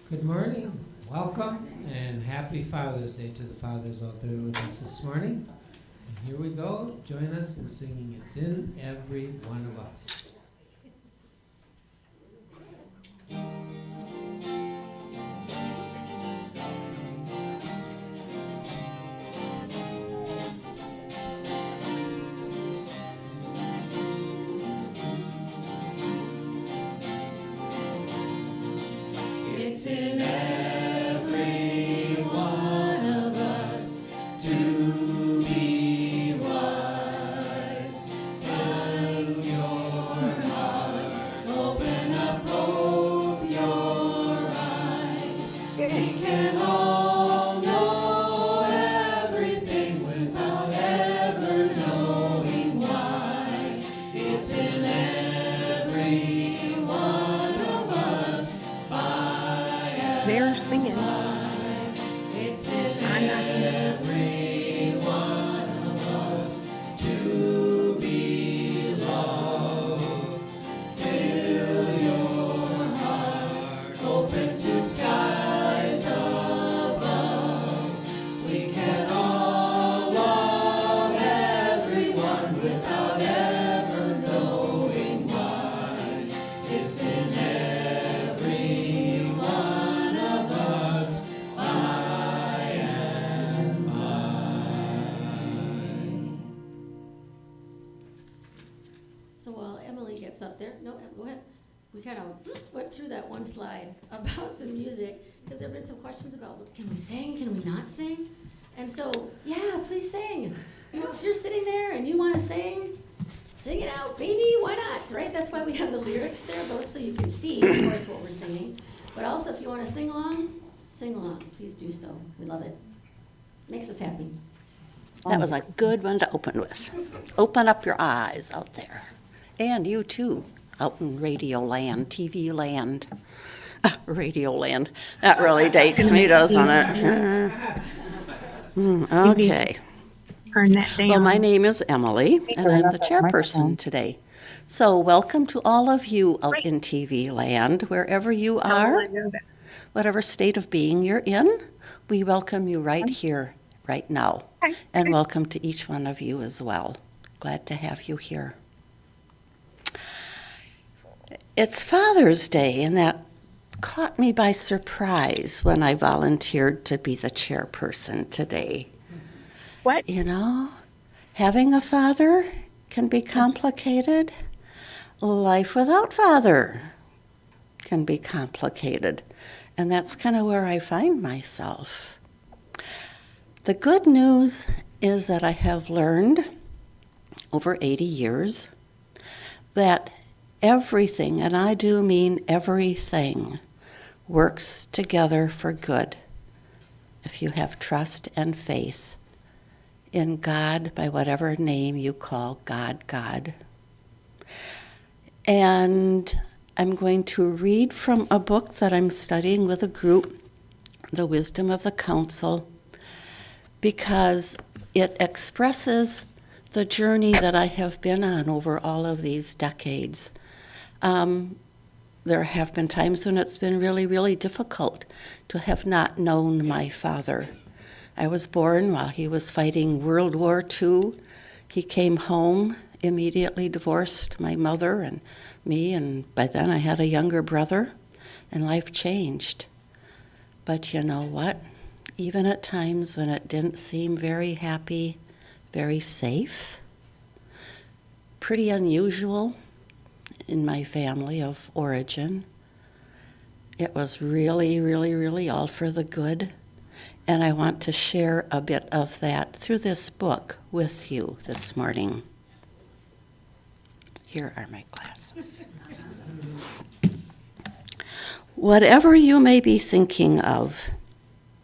Good morning, welcome, and happy Father's Day to the fathers out there with us this morning. And here we go, join us in singing It's in Every One of Us. It's in every one of us to be wise. Fill your heart, open up both your eyes. We can all know everything without ever knowing why. It's in every one of us. They're singing. It's in every one of us to be loved. Fill your heart, open to skies above. We can all love everyone without ever knowing why. It's in every one of us, by and by. So while Emily gets up there, no, go ahead. We kind of went through that one slide about the music, because there have been some questions about, well, can we sing, can we not sing? And so, yeah, please sing. You know, if you're sitting there and you want to sing it out, baby, why not, right? That's why we have the lyrics there, both so you can see, of course, what we're singing. But also, if you want to sing along, please do so. We love it. Makes us happy. That was a good one to open with. Open up your eyes out there. And you too, out in radio land, TV land. Radio land. That really dates me, doesn't it? Okay. Turn that down. Well, my name is Emily, and I'm the chairperson today. So welcome to all of you out in TV land, wherever you are, whatever state of being you're in. We welcome you right here, right now. And welcome to each one of you as well. Glad to have you here. It's Father's Day, and that caught me by surprise when I volunteered to be the chairperson today. What? You know, having a father can be complicated. Life without father can be complicated. And that's kind of where I find myself. The good news is that I have learned over 80 years that everything, and I do mean everything, works together for good if you have trust and faith in God, by whatever name you call God. And I'm going to read from a book that I'm studying with a group, The Wisdom of the Council, because it expresses the journey that I have been on over all of these decades. There have been times when it's been really, really difficult to have not known my father. I was born while he was fighting World War II. He came home, immediately divorced my mother and me, and by then I had a younger brother. and life changed. But you know what? Even at times when it didn't seem very happy, very safe, pretty unusual in my family of origin, it was really, really, really all for the good. And I want to share a bit of that through this book with you this morning. Here are my glasses. Whatever you may be thinking of,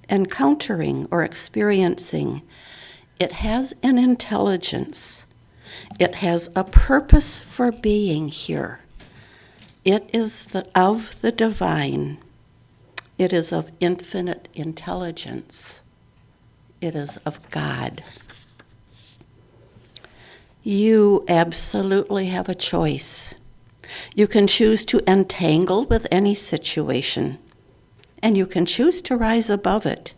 encountering, or experiencing, it has an intelligence. It has a purpose for being here. It is of the divine. It is of infinite intelligence. It is of God. You absolutely have a choice. You can choose to entangle with any situation, and you can choose to rise above it.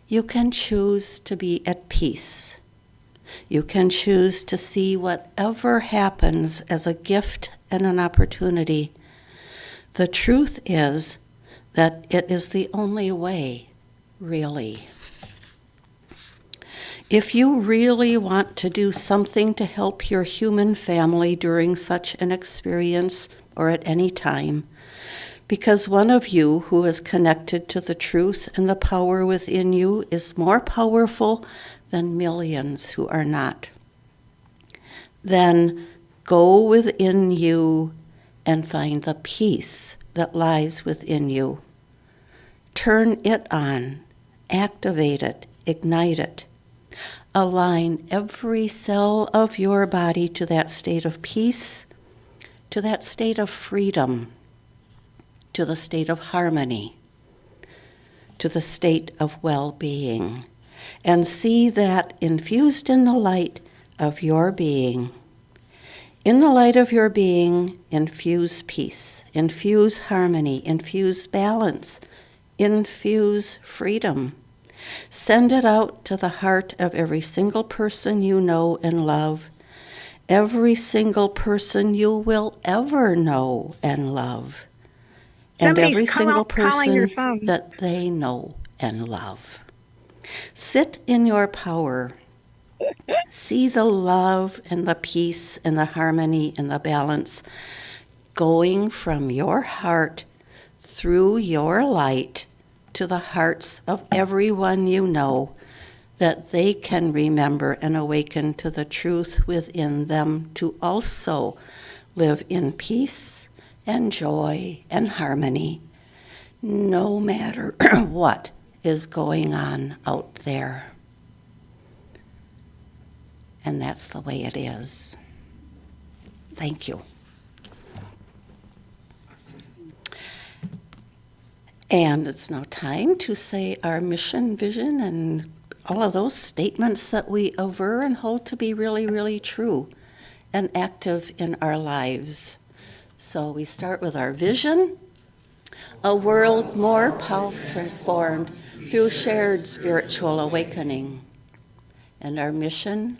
You can choose to be at peace. You can choose to see whatever happens as a gift and an opportunity. The truth is that it is the only way, really. If you really want to do something to help your human family during such an experience or at any time, because one of you who is connected to the truth and the power within you is more powerful than millions who are not, then go within you and find the peace that lies within you. Turn it on, activate it, ignite it. Align every cell of your body to that state of peace, to that state of freedom, to the state of harmony, to the state of well-being, and see that infused in the light of your being. In the light of your being, infuse peace, infuse harmony, infuse balance, infuse freedom. Send it out to the heart of every single person you know and love, every single person you will ever know and love, and every single person that they know and love. Sit in your power. See the love and the peace and the harmony and the balance going from your heart through your light to the hearts of everyone you know, that they can remember and awaken to the truth within them to also live in peace and joy and harmony, no matter what is going on out there. And that's the way it is. Thank you. And it's now time to say our mission, vision, and all of those statements that we aver and hold to be really, really true and active in our lives. So we start with our vision, a world more powerfully transformed through shared spiritual awakening. And our mission,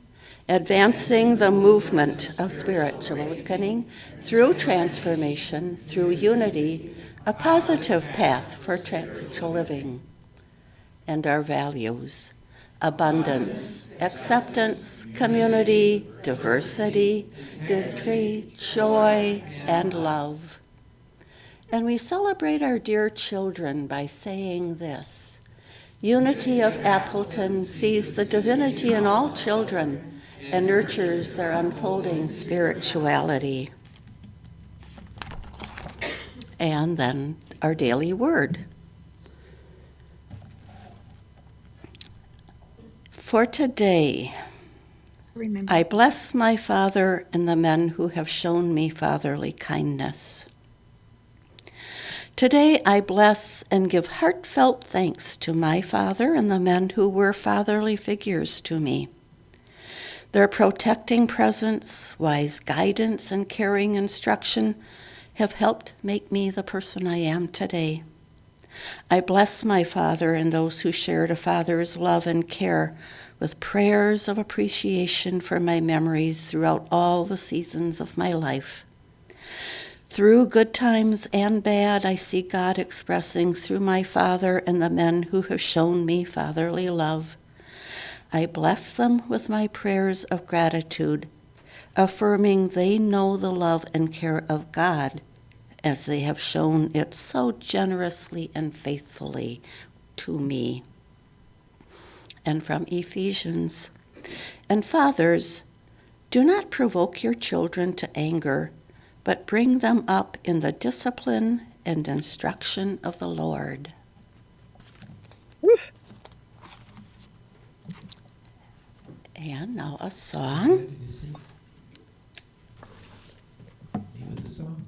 advancing the movement of spiritual awakening through transformation, through unity, a positive path for transitional living. And our values, abundance, acceptance, community, diversity, dignity, joy, and love. And we celebrate our dear children by saying this: Unity of Appleton sees the divinity in all children and nurtures their unfolding spirituality. And then our daily word. For today, Remember. I bless my Father and the men who have shown me fatherly kindness. Today I bless and give heartfelt thanks to my Father and the men who were fatherly figures to me. Their protecting presence, wise guidance, and caring instruction have helped make me the person I am today. I bless my Father and those who shared a father's love and care with prayers of appreciation for my memories throughout all the seasons of my life. Through good times and bad, I see God expressing through my father and the men who have shown me fatherly love. I bless them with my prayers of gratitude, affirming they know the love and care of God as they have shown it so generously and faithfully to me. And from Ephesians, and fathers, do not provoke your children to anger, but bring them up in the discipline and instruction of the Lord. Woof. And now a song. Did you sing? Name of the song?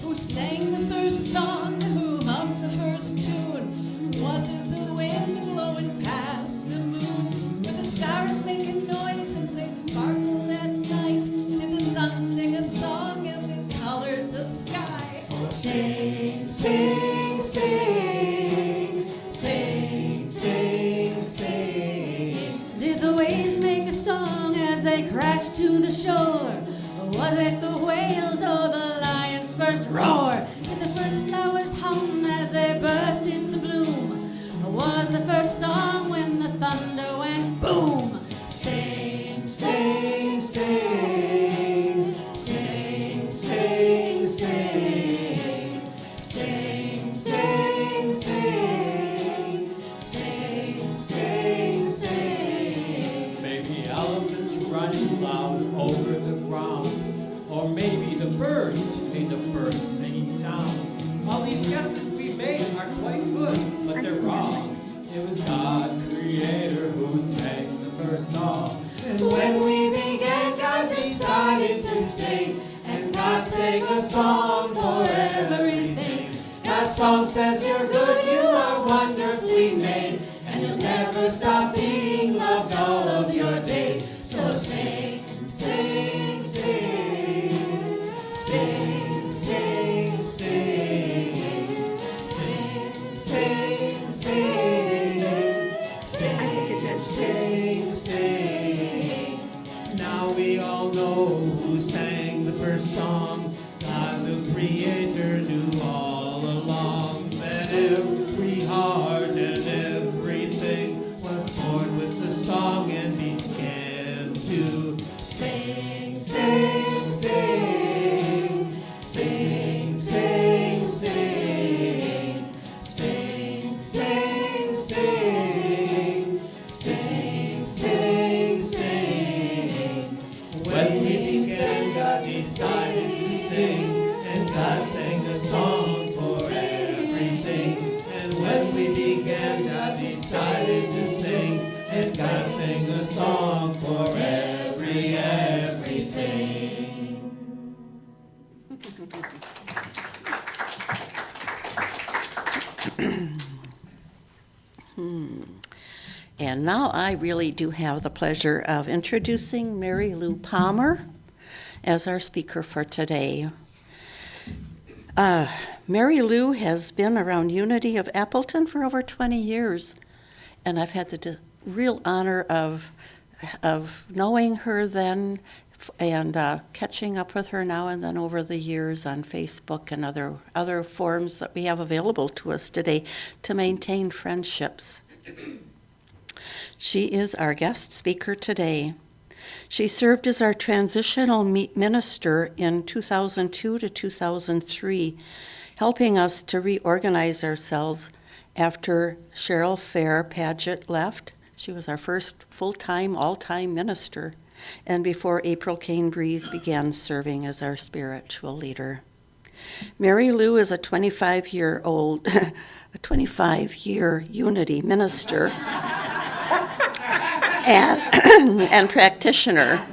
Who sang the first song? Who hummed the first tune? Was it the wind blowing past the moon? Were the stars making noise as they sparkled at night? Did the sun sing a song as it colored the sky? Oh, sing, sing, sing, sing, sing, sing. Did the waves make a song as they crashed to the shore? Or was it the whales or the lion's first roar? Did the first flowers hum as they burst into bloom? Or was the first song when the thunder went boom? Sing, sing, sing, sing, sing, sing, sing, sing, sing, sing, sing, sing. Maybe elephants running loud over the ground, or maybe the birds made the first singing sound. All these guesses we made are quite good, but they're wrong. It was God, Creator, who sang the first song. And when we began, God decided to sing, and God sang a song for everything. That song says you're good, you are wonderfully made, and you'll never stop being loved all of your days. So sing, sing, sing, sing, sing, sing, sing, sing, sing, sing, sing. Now we all know who sang the first song. God the Creator knew all along that every heart and everything was born with the song and began to sing, sing, sing, sing, sing, sing, sing, sing, sing, sing, sing, sing. When we began, God decided to sing, and God sang a song for everything. And when we began, God decided to sing, and God sang a song for everything. And now I really do have the pleasure of introducing Marylou Palmer as our speaker for today. Marylou has been around Unity of Appleton for over 20 years, and I've had the real honor of knowing her then and catching up with her now and then over the years on Facebook and other forums that we have available to us today to maintain friendships. She is our guest speaker today. She served as our transitional minister in 2002 to 2003, helping us to reorganize ourselves after Sheryl Fehr Padgett left. She was our first full-time, all-time minister, and before April Kain-Breese began serving as our spiritual leader. Marylou is a 25-year Unity minister and practitioner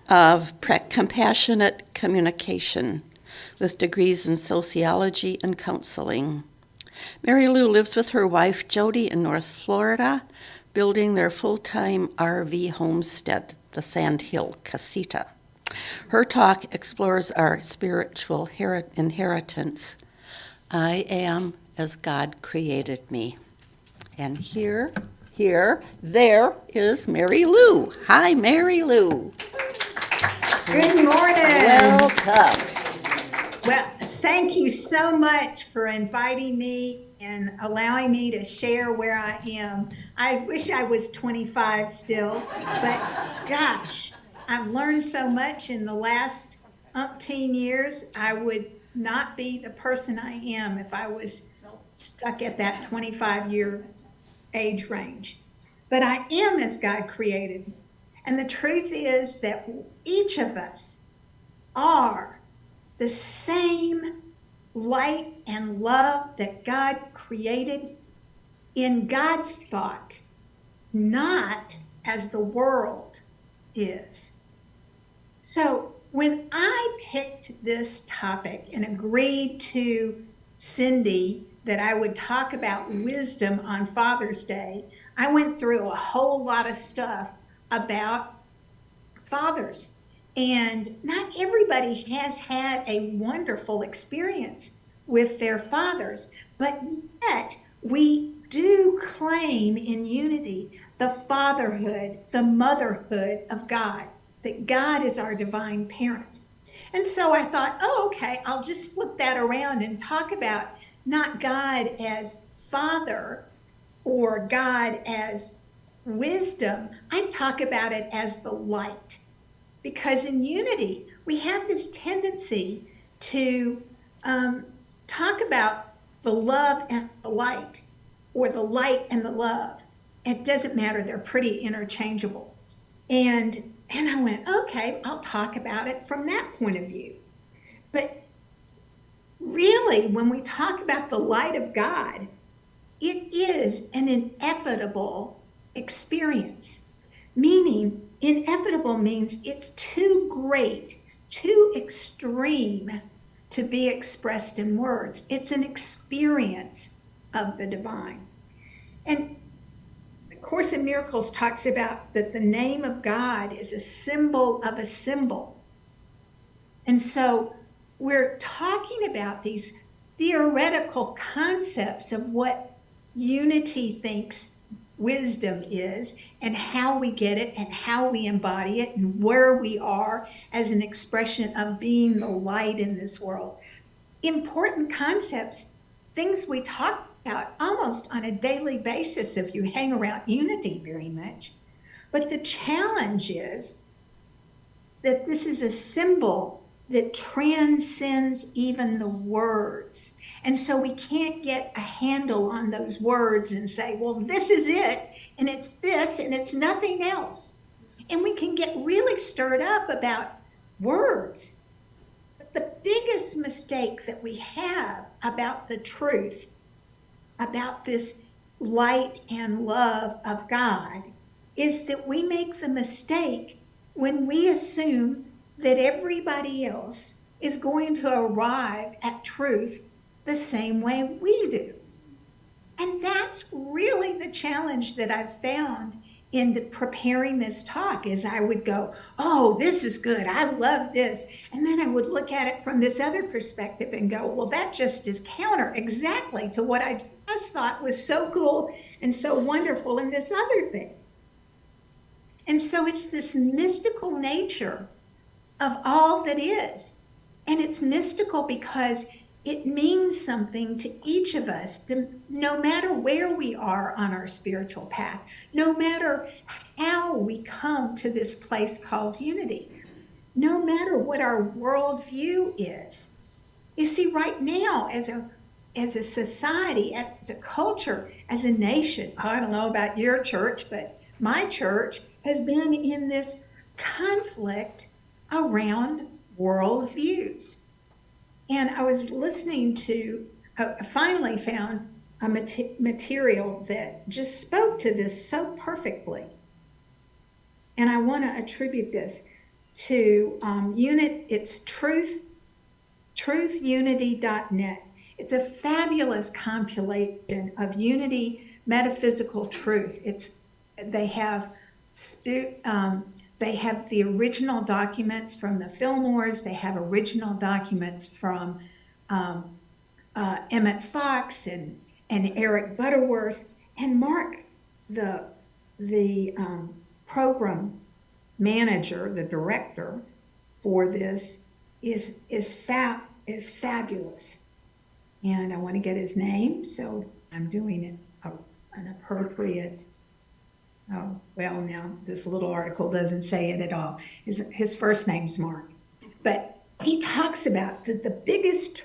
of Compassionate Commumication with degrees in sociology and counseling. Marylou lives with her wife Jodi in North Florida, building their full-time RV homestead, the Sandhill Casita. Her talk explores our spiritual inheritance, I am as God created me. And there is Marylou. Hi, Marylou. Good morning. Welcome. Well, thank you so much for inviting me and allowing me to share where I am. I wish I was 25 still, but gosh, I've learned so much in the last umpteen years. I would not be the person I am if I was stuck at that 25-year age range. But I am as God created me. And the truth is that each of us are the same light and love that God created in God's thought, not as the world is. So when I picked this topic and agreed to Cindy that I would talk about wisdom on Father's Day, I went through a whole lot of stuff about fathers. And not everybody has had a wonderful experience with their fathers, but yet we do claim in unity the fatherhood, the motherhood of God, that God is our divine parent. And so I thought, oh, okay, I'll just flip that around and talk about not God as father or God as wisdom. I talk about it as the light. Because in unity, we have this tendency to talk about the love and the light, or the light and the love. It doesn't matter, they're pretty interchangeable. And I went, okay, I'll talk about it from that point of view. But really, when we talk about the light of God, it is an inevitable experience. Meaning, inevitable means it's too great, too extreme to be expressed in words. It's an experience of the divine. And the Course in Miracles talks about that the name of God is a symbol of a symbol. And so we're talking about these theoretical concepts of what unity thinks wisdom is, and how we get it, and how we embody it, and where we are as an expression of being the light in this world. Important concepts, things we talk about almost on a daily basis if you hang around unity very much. But the challenge is that this is a symbol that transcends even the words. And so we can't get a handle on those words and say, well, this is it, and it's this, and it's nothing else. And we can get really stirred up about words. But the biggest mistake that we have about the truth, about this light and love of God, is that we make the mistake when we assume that everybody else is going to arrive at truth the same way we do. And that's really the challenge that I've found in preparing this talk, is I would go, oh, this is good, I love this. And then I would look at it from this other perspective and go, well, that just is counter exactly to what I just thought was so cool and so wonderful in this other thing. And so it's this mystical nature of all that is. And it's mystical because it means something to each of us, no matter where we are on our spiritual path, no matter how we come to this place called unity, no matter what our worldview is. You see, right now, as a society, as a culture, as a nation, I don't know about your church, but my church has been in this conflict around worldviews. And I was listening to, I finally found a material that just spoke to this so perfectly. And I want to attribute this to it's truthunity.net. It's a fabulous compilation of unity metaphysical truth. They have the original documents from the Fillmores. They have original documents from Emmett Fox and Eric Butterworth, and Mark, the program manager, the director for this, is fabulous. And I want to get his name, so I'm doing it an appropriate. Oh, well, now this little article doesn't say it at all. His first name's Mark. But he talks about that the biggest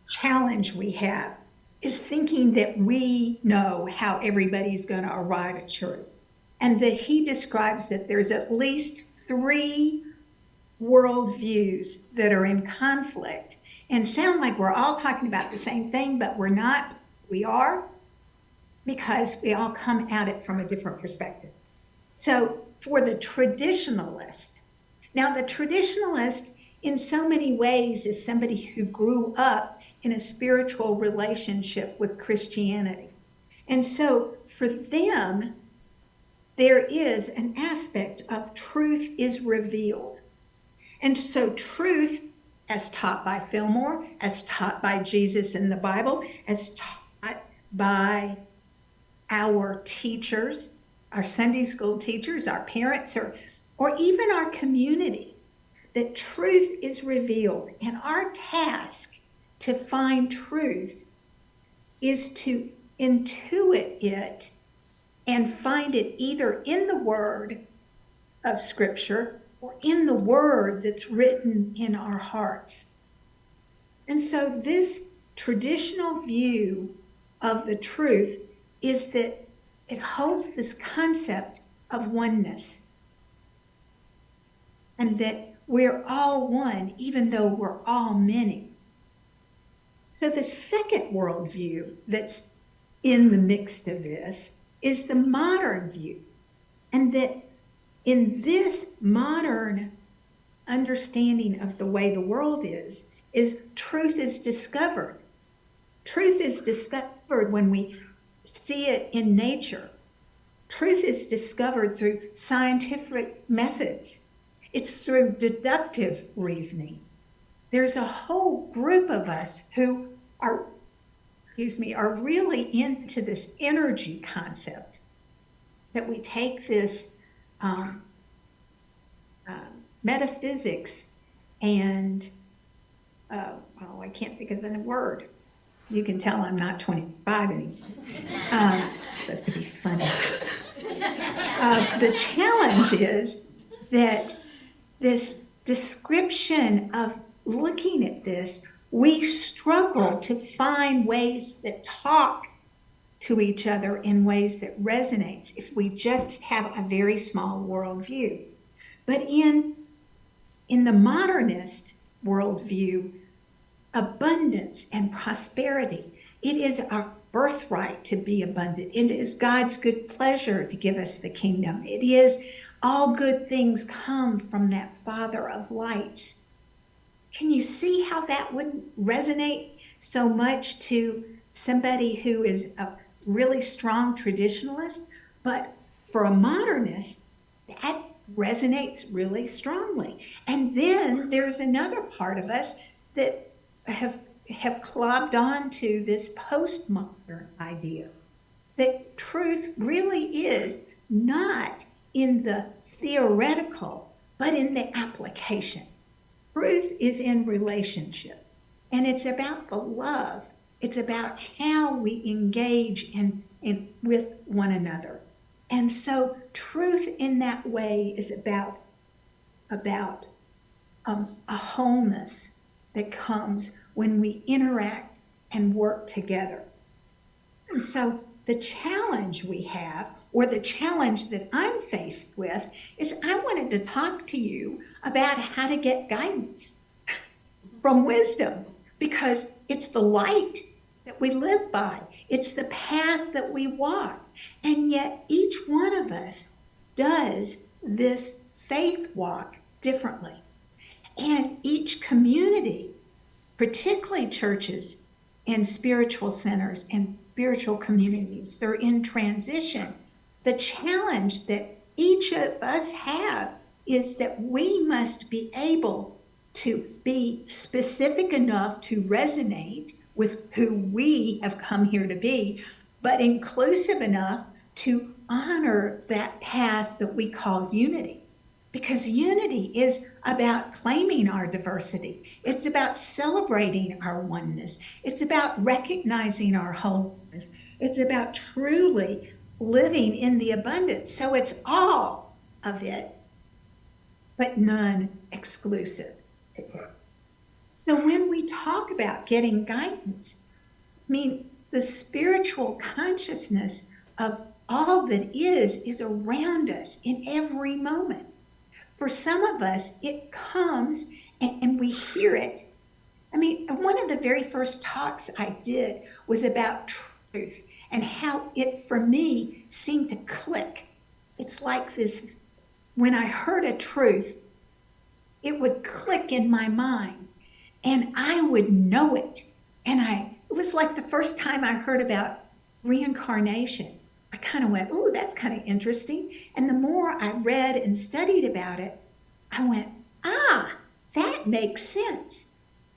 challenge we have is thinking that we know how everybody's going to arrive at truth. And that he describes that there's at least 3 worldviews that are in conflict and sound like we're all talking about the same thing, but we're not. We are, because we all come at it from a different perspective. So for the traditionalist, now the traditionalist in so many ways is somebody who grew up in a spiritual relationship with Christianity. And so for them, there is an aspect of truth is revealed. And so truth, as taught by Fillmore, as taught by Jesus in the Bible, as taught by our teachers, our Sunday school teachers, our parents, or even our community, that truth is revealed. And our task to find truth is to intuit it and find it either in the Word of Scripture or in the Word that's written in our hearts. And so this traditional view of the truth is that it holds this concept of oneness, and that we're all one, even though we're all many. So the second worldview that's in the mix of this is the modern view, and that in this modern understanding of the way the world is truth is discovered. Truth is discovered when we see it in nature. Truth is discovered through scientific methods. It's through deductive reasoning. There's a whole group of us who are really into this energy concept, that we take this metaphysics and, I can't think of the word. You can tell I'm not 25 anymore. It's supposed to be funny. The challenge is that this description of looking at this, we struggle to find ways that talk to each other in ways that resonates if we just have a very small worldview. But in the modernist worldview, abundance and prosperity, it is our birthright to be abundant. It is God's good pleasure to give us the kingdom. It is all good things come from that Father of lights. Can you see how that would resonate so much to somebody who is a really strong traditionalist? But for a modernist, that resonates really strongly. And then there's another part of us that have clobbed on to this postmodern idea that truth really is not in the theoretical, but in the application. Truth is in relationship, and it's about the love. It's about how we engage with one another. And so truth in that way is about a wholeness that comes when we interact and work together. And so the challenge we have, or the challenge that I'm faced with, is I wanted to talk to you about how to get guidance from wisdom, because it's the light that we live by. It's the path that we walk. And yet each one of us does this faith walk differently. And each community, particularly churches and spiritual centers and spiritual communities, they're in transition. The challenge that each of us have is that we must be able to be specific enough to resonate with who we have come here to be, but inclusive enough to honor that path that we call unity. Because unity is about claiming our diversity. It's about celebrating our oneness. It's about recognizing our wholeness. It's about truly living in the abundance. So it's all of it, but none exclusive to it. So when we talk about getting guidance, I mean, the spiritual consciousness of all that is around us in every moment. For some of us, it comes and we hear it. I mean, one of the very first talks I did was about truth and how it, for me, seemed to click. It's like this, when I heard a truth, it would click in my mind and I would know it. And it was like the first time I heard about reincarnation. I kind of went, ooh, that's kind of interesting. And the more I read and studied about it, I went, that makes sense.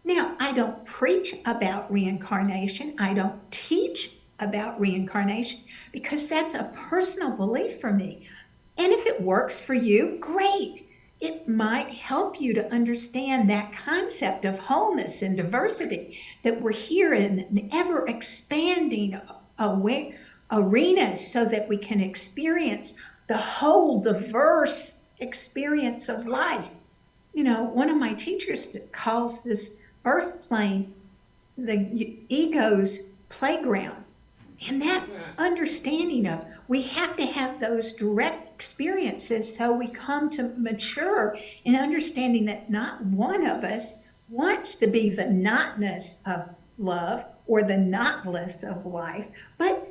Now, I don't preach about reincarnation. I don't teach about reincarnation because that's a personal belief for me. And if it works for you, great. It might help you to understand that concept of wholeness and diversity, that we're here in an ever expanding arenas so that we can experience the whole diverse experience of life. You know, one of my teachers calls this earth plane the ego's playground. And that understanding of we have to have those direct experiences so we come to mature in understanding that not one of us wants to be the notness of love or the notless of life, but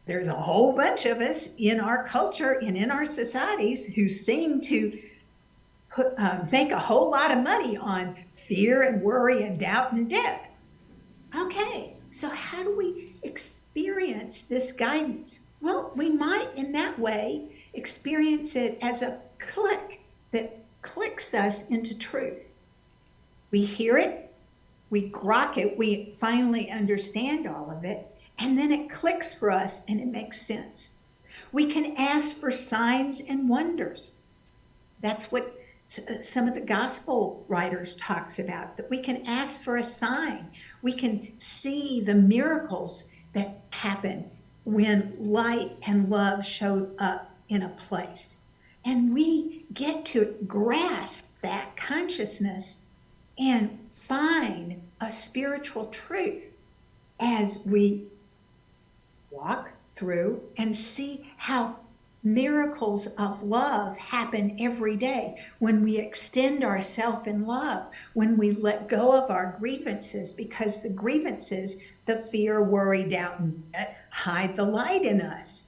there's a whole bunch of us in our culture and in our societies who seem to make a whole lot of money on fear and worry and doubt and debt. Okay, so how do we experience this guidance? Well, we might in that way experience it as a click that clicks us into truth. We hear it, we grok it, we finally understand all of it, and then it clicks for us and it makes sense. We can ask for signs and wonders. That's what some of the gospel writers talks about, that we can ask for a sign. We can see the miracles that happen when light and love show up in a place. And we get to grasp that consciousness and find a spiritual truth as we walk through and see how miracles of love happen every day when we extend ourselves in love, when we let go of our grievances, because the grievances, the fear, worry, doubt, and debt, hide the light in us.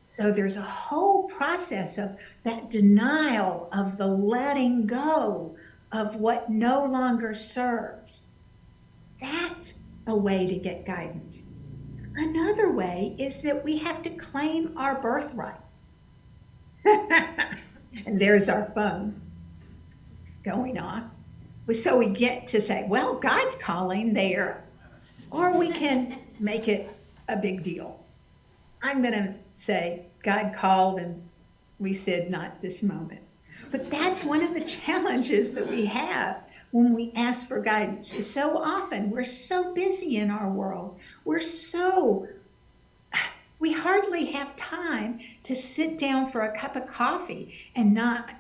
So there's a whole process of that denial, of the letting go of what no longer serves. That's a way to get guidance. Another way is that we have to claim our birthright. And there's our phone going off. So we get to say, well, God's calling there. Or we can make it a big deal. I'm going to say, God called and we said, not this moment. But that's one of the challenges that we have when we ask for guidance. Is so often we're so busy in our world. We hardly have time to sit down for a cup of coffee and not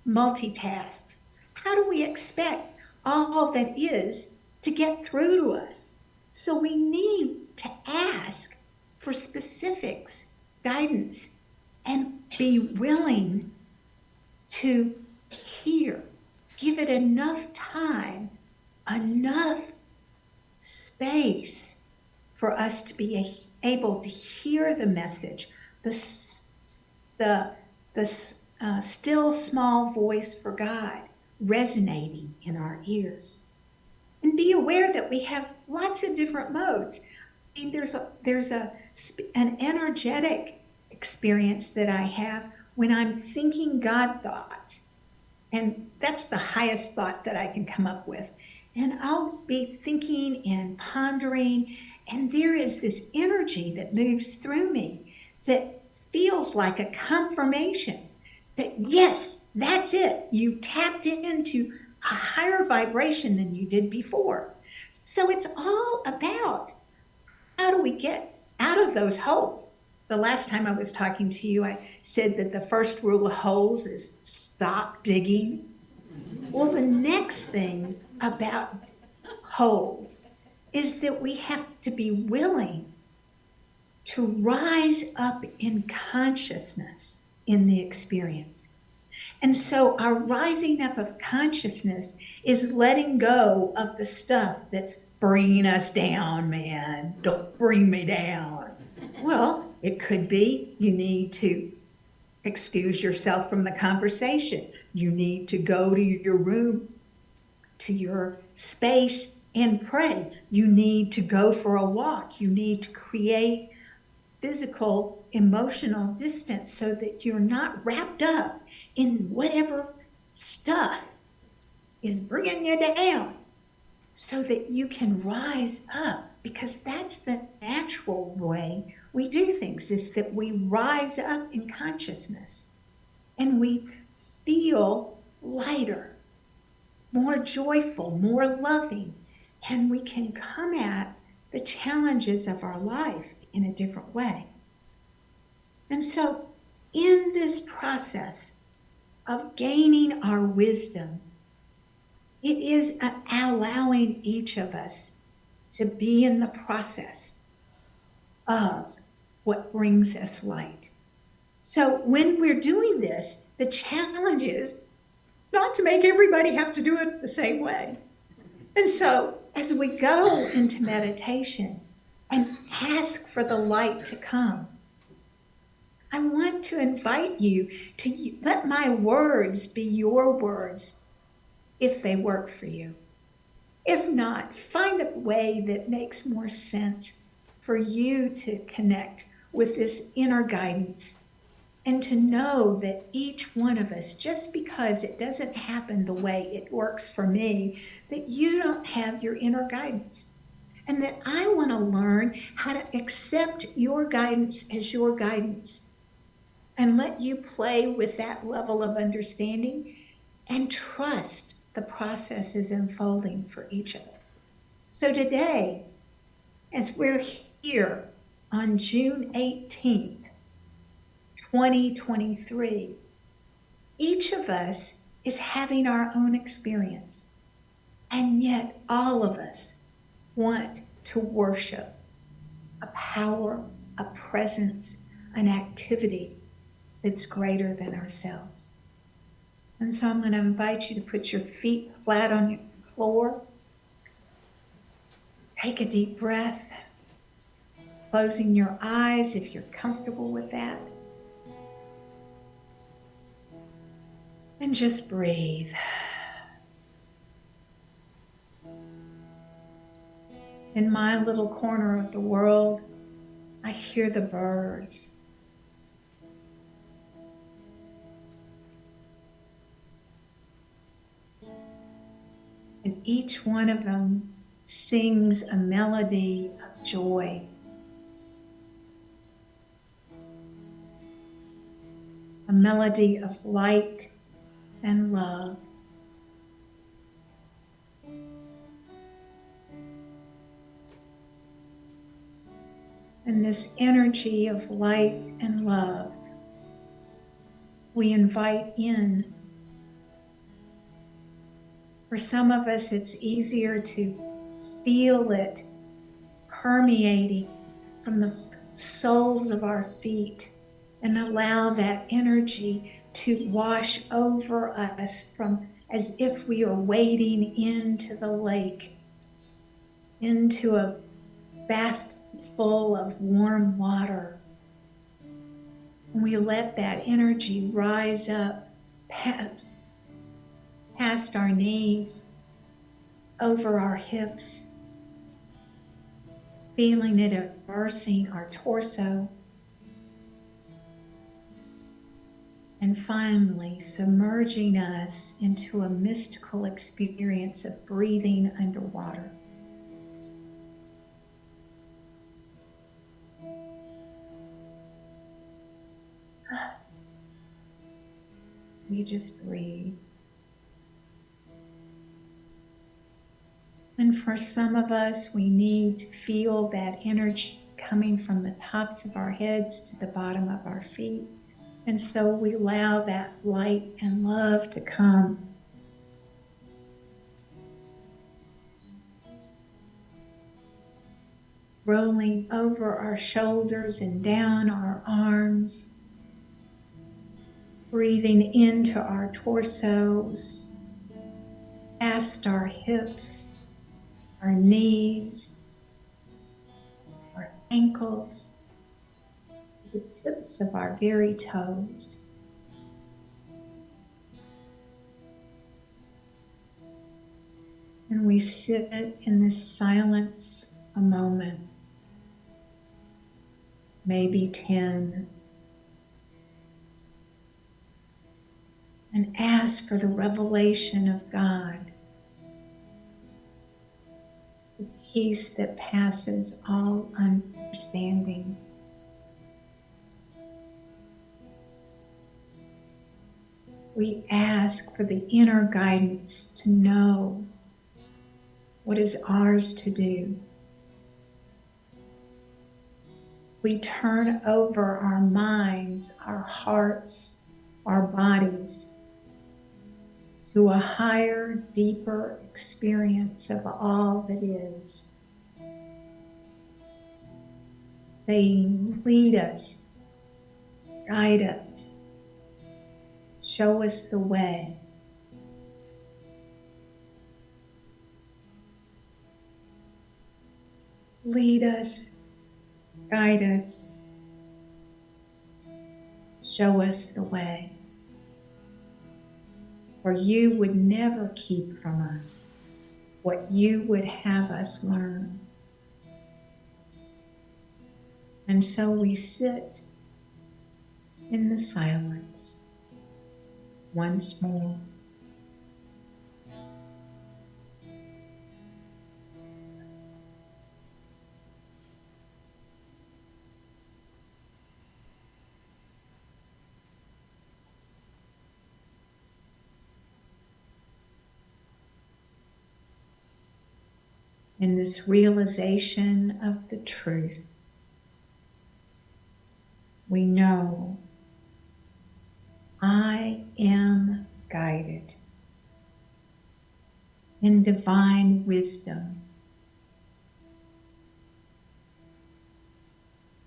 multitask. How do we expect all that is to get through to us? So we need to ask for specifics, guidance, and be willing to hear. Give it enough time, enough space for us to be able to hear the message, the still small voice for God resonating in our ears. And be aware that we have lots of different modes. I mean, there's an energetic experience that I have when I'm thinking God thoughts. And that's the highest thought that I can come up with. And I'll be thinking and pondering, and there is this energy that moves through me that feels like a confirmation that, yes, that's it. You tapped into a higher vibration than you did before. So it's all about how do we get out of those holes? The last time I was talking to you, I said that the first rule of holes is stop digging. Well, the next thing about holes is that we have to be willing to rise up in consciousness in the experience. And so our rising up of consciousness is letting go of the stuff that's bringing us down, man. Don't bring me down. Well, it could be you need to excuse yourself from the conversation. You need to go to your room, to your space, and pray. You need to go for a walk. You need to create physical, emotional distance so that you're not wrapped up in whatever stuff is bringing you down, so that you can rise up, because that's the natural way we do things, is that we rise up in consciousness and we feel lighter, more joyful, more loving, and we can come at the challenges of our life in a different way. And so in this process of gaining our wisdom, it is allowing each of us to be in the process of what brings us light. So when we're doing this, the challenge is not to make everybody have to do it the same way. And so as we go into meditation and ask for the light to come, I want to invite you to let my words be your words if they work for you. If not, find a way that makes more sense for you to connect with this inner guidance and to know that each one of us, just because it doesn't happen the way it works for me, that you don't have your inner guidance. And that I want to learn how to accept your guidance as your guidance and let you play with that level of understanding and trust the process is unfolding for each of us. So today, as we're here on June 18th, 2023, each of us is having our own experience, and yet all of us want to worship a power, a presence, an activity that's greater than ourselves. And so I'm going to invite you to put your feet flat on your floor. Take a deep breath, closing your eyes if you're comfortable with that. And just breathe. In my little corner of the world, I hear the birds. And each one of them sings a melody of joy. A melody of light and love. And this energy of light and love, we invite in. For some of us, it's easier to feel it permeating from the soles of our feet and allow that energy to wash over us from as if we are wading into the lake, into a bath full of warm water. And we let that energy rise up past our knees, over our hips, feeling it immersing our torso. and finally submerging us into a mystical experience of breathing underwater. We just breathe. And for some of us, we need to feel that energy coming from the tops of our heads to the bottom of our feet. And so we allow that light and love to come. Rolling over our shoulders and down our arms. Breathing into our torsos, past our hips, our knees, our ankles, the tips of our very toes. And we sit in this silence a moment, maybe 10, and ask for the revelation of God, the peace that passes all understanding. We ask for the inner guidance to know what is ours to do. We turn over our minds, our hearts, our bodies to a higher, deeper experience of all that is. Saying, lead us, guide us, show us the way. Lead us, guide us, show us the way. For you would never keep from us what you would have us learn. And so we sit in the silence once more. In this realization of the truth, we know I am guided in divine wisdom.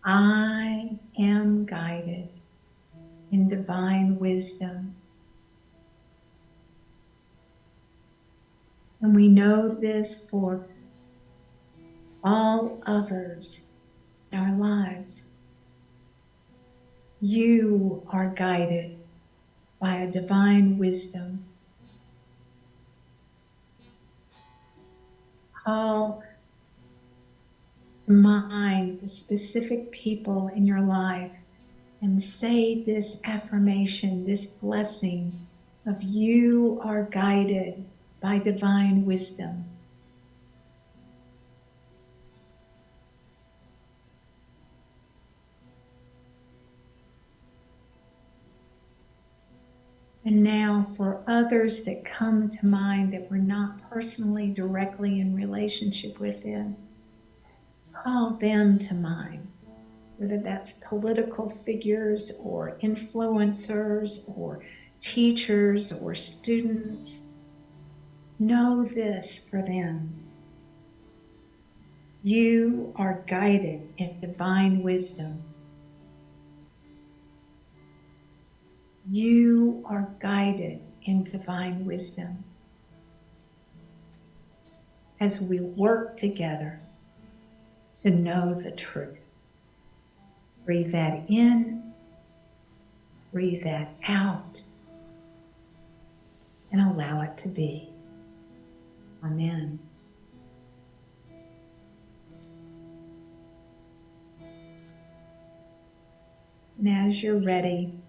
I am guided in divine wisdom. And we know this for all others in our lives. You are guided by a divine wisdom. Call to mind the specific people in your life and say this affirmation, this blessing of you are guided by divine wisdom. And now for others that come to mind that we're not personally, directly in relationship with them, call them to mind, whether that's political figures or influencers or teachers or students. Know this for them. You are guided in divine wisdom. You are guided in divine wisdom. As we work together to know the truth. Breathe that in, breathe that out, and allow it to be. Amen. And as you're ready,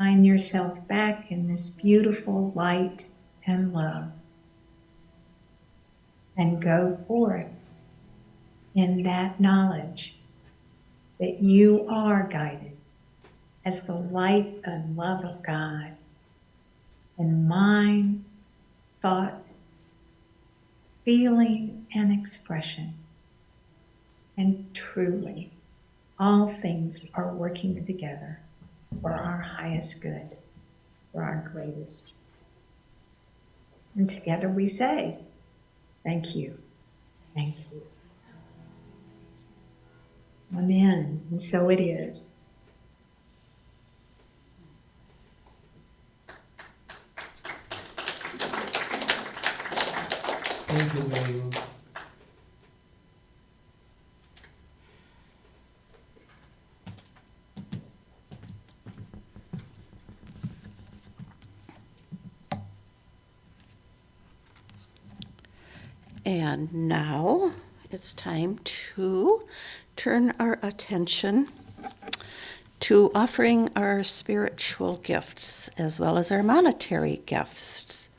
Find yourself back in this beautiful light and love. And go forth in that knowledge that you are guided as the light and love of God in mind, thought, feeling, and expression. And truly, all things are working together for our highest good, for our greatest. And together we say, thank you, thank you. Amen. And so it is. Thank you, Marylou. And now it's time to turn our attention to offering our spiritual gifts as well as our monetary gifts.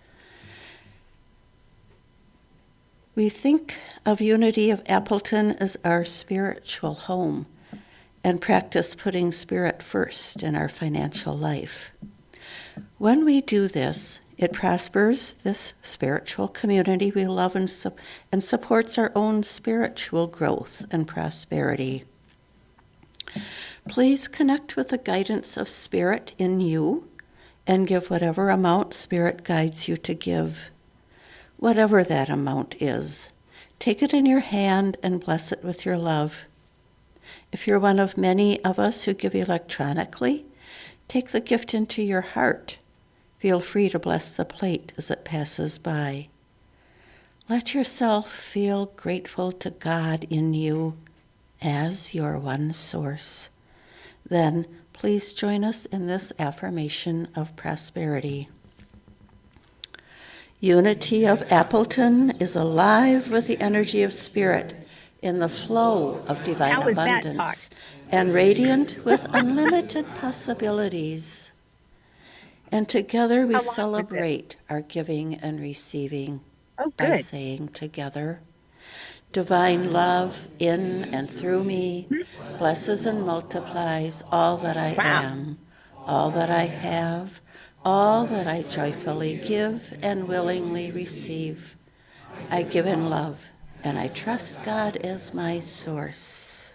We think of Unity of Appleton as our spiritual home and practice putting spirit first in our financial life. When we do this, it prospers this spiritual community we love and supports our own spiritual growth and prosperity. Please connect with the guidance of Spirit in you and give whatever amount Spirit guides you to give. Whatever that amount is, take it in your hand and bless it with your love. If you're one of many of us who give electronically, take the gift into your heart. Feel free to bless the plate as it passes by. Let yourself feel grateful to God in you as your one source. Then please join us in this affirmation of prosperity. Unity of Appleton is alive with the energy of spirit in the flow of divine How was that abundance and radiant with unlimited possibilities. And together we How long was it? celebrate our giving and receiving Oh, by good. saying together, divine love in and through me blesses and multiplies all that I am, all that I have, all that I joyfully give and willingly receive. I give in love, and I trust God as my source.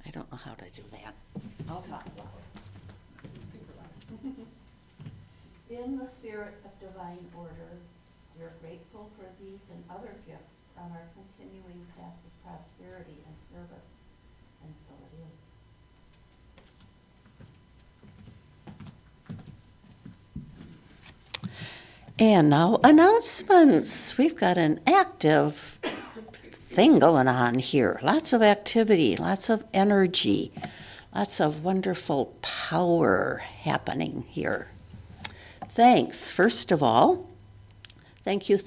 I don't know how to do that. I'll talk loud. Super loud. In the spirit of divine order, we are grateful for these and other gifts on our continuing path of prosperity and service, and so it is. And now announcements. We've got an active thing going on here. Lots of activity, lots of energy, lots of wonderful power happening here. Thanks, first of all. Thank you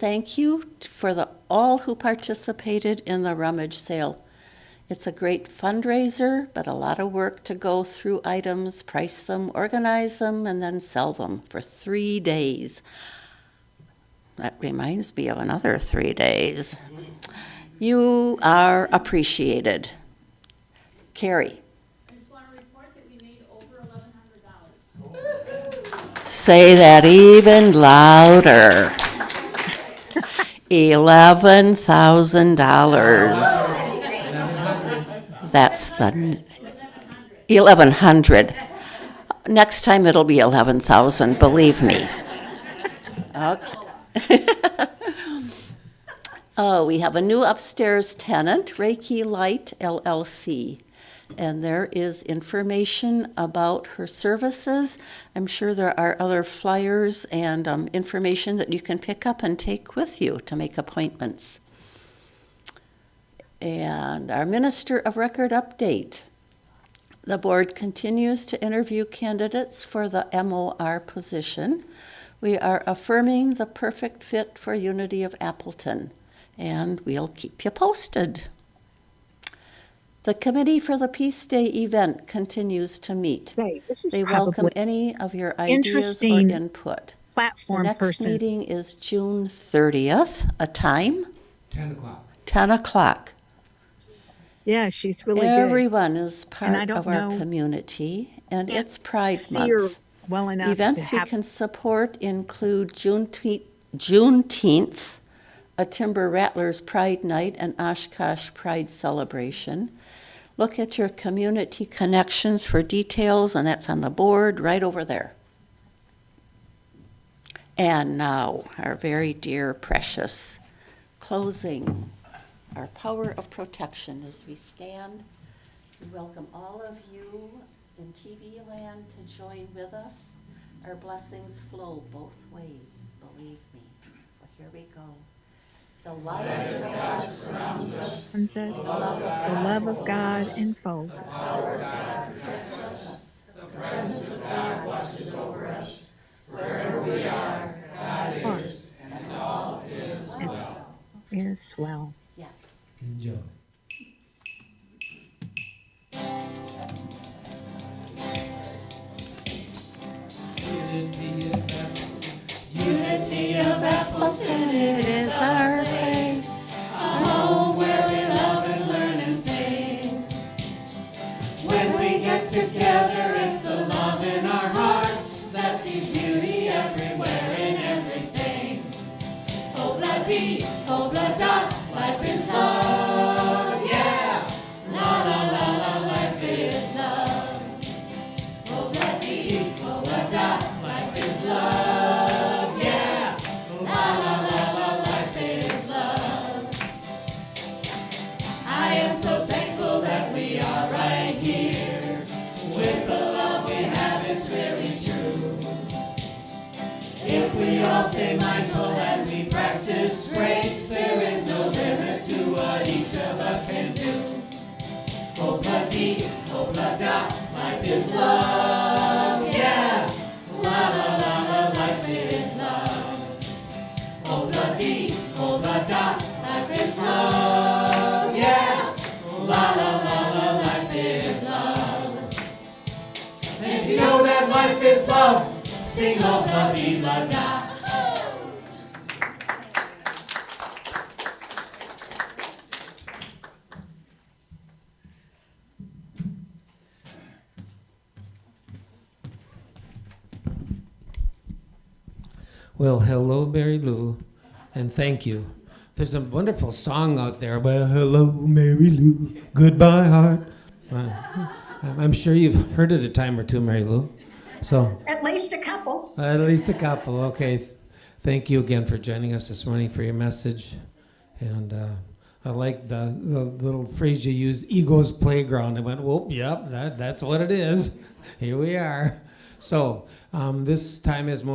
for all who participated in the rummage sale It's a great fundraiser, but a lot of work to go through items, price them, organize them, and then sell them for 3 days. That reminds me of another 3 days. You are appreciated. Carrie. I just want to report that we made over $1,100. Say that even louder. $11,000. That's the 1,100. Next time it'll be 11,000, believe me. Okay. Oh, we have a new upstairs tenant, Reiki Light LLC. And there is information about her services. I'm sure there are other flyers and information that you can pick up and take with you to make appointments. And our Minister of Record update. The board continues to interview candidates for the MOR position. We are affirming the perfect fit for Unity of Appleton, and we'll keep you posted. The Committee for the Peace Day event continues to meet. This is They welcome probably any of your ideas or interesting input. The platform next person. meeting is June 30th. A time? 10 o'clock. 10 o'clock. Yeah, she's really Everyone is I part don't of our know- community, and Can't it's Pride good. See her Month. well enough Events to we have. can support include Juneteenth, a Timber Rattlers Pride Night, and Oshkosh Pride Celebration. Look at your community connections for details, and that's on the board right over there. And now, our very dear, precious closing, our power of protection as we stand. We welcome all of you in TV land to join with us. Our blessings flow both ways, believe me. So here we go. The light of God surrounds us. The love of God enfolds us. Is well. Yes. Enjoy. Unity of Appleton, It is our place. a home where we love and learn and sing. When we get together, it's the love in our hearts that sees beauty everywhere in everything. Oh-blah-dee, oh-blah-da, life is love, yeah. La-la-la-la, life is love. Oh-blah-dee, oh-blah-da, life is love, yeah. La-la-la-la, life is love. I am so thankful that we are right here. With the love we have, it's really true. If we all stay mindful and we practice grace, there is no limit to what each of us can do. Oh-blah-dee, oh-blah-da, life is love, yeah. La-la-la-la, life is love. Oh-blah-dee, oh-blah-da, life is love, yeah. La-la-la-la, life is love. And if you know that life is love, sing oh-blah-dee-blah-da. Well, hello, Marylou, and thank you. There's a wonderful song out there. Well, hello, Marylou, goodbye, heart. I'm sure you've heard it a time or two, Marylou. So, At least a couple. at least a couple. Okay. Thank you again for joining us this morning for your message. And I like the little phrase you used, ego's playground. I went, whoop, yep, that's what it is. Here we are. So, this time is